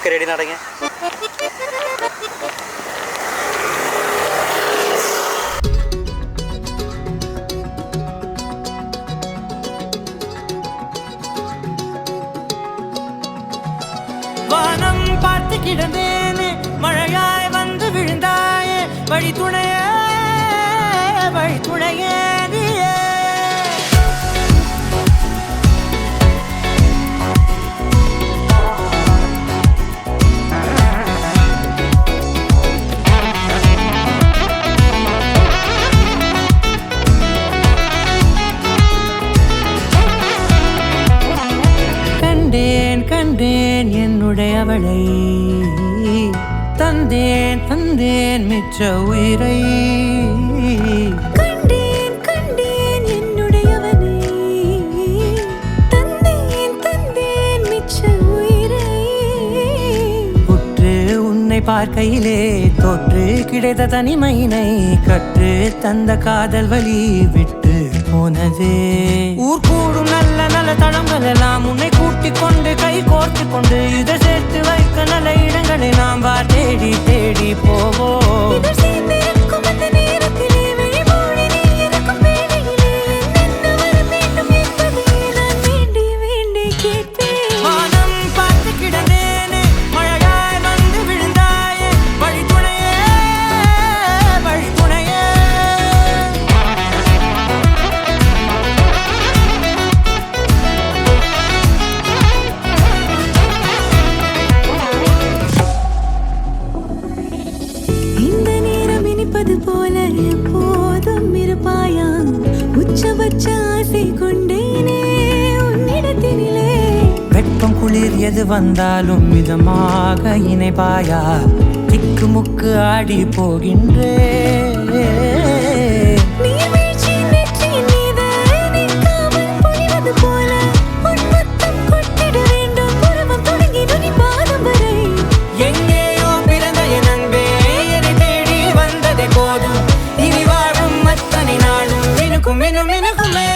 Okay, ready நடங்க. வானம் பார்த்து கிடந்தேனே, மழையாய் வந்து விழுந்தாயே, வழி துணையே வழி துணையே நீயே. கண்டேன் கண்டேன் என்னுடையவளை, தந்தேன் தந்தேன் மிச்ச உயிரை. கண்டேன் கண்டேன் என்னுடையவனை, தந்தேன் தந்தேன் மிச்ச உயிரை. உற்று உன்னை பார்க்கையிலே தோற்று கிடைத்த தனிமையினை கற்று தந்த காதல் வழி விட்டு போனதே. ஊர் கூடும் நல்ல நல்ல தளங்கள் எல்லாம் உன்னை கூட்டிக் கொண்டு கை கோர்த்து கொண்டு இதை சேர்த்து வைக்க நல்ல இடங்களை நாம் வா தேடி தேடி போவோம். இதழ் சேர்ந்திருக்கும் அந்த நேரத்திலே வழிமூடி நீ இருக்கும் வேளையிலே என்னென்ன வர வேண்டும் என்பதை நான் வேண்டி வேண்டி கேட்பேன். வானம் பார்த்து கிடந்தேனே, மழையாய் வந்து விழுந்தாயே, வழி துணையே வழி துணையே. இந்த நேரம் இனிப்பது போல எப்போதும் இருப்பாயா, உச்சபட்ச ஆசை கொண்டேனே உன்னிடத்தினிலே. வெப்பம் குளிர் எது வந்தாலும் மிதமாக இணைப்பாயா, திக்கு முக்கு ஆடி போகின்றே. நீர்வீழ்ச்சி நெற்றியின் மீது நிற்காமல் பொழிவது போல உன் முத்தம் கொட்டிட வேண்டும், உருவம் தொடங்கி நுனி பாதம் வரை. எங்கேயோ பிறந்த என் அன்பே, என்னை தேடி வந்ததே போதும், இனி வாழும் அத்தனை நாளும் மினுக்கும் மினுக்கும் மினுக்குமே.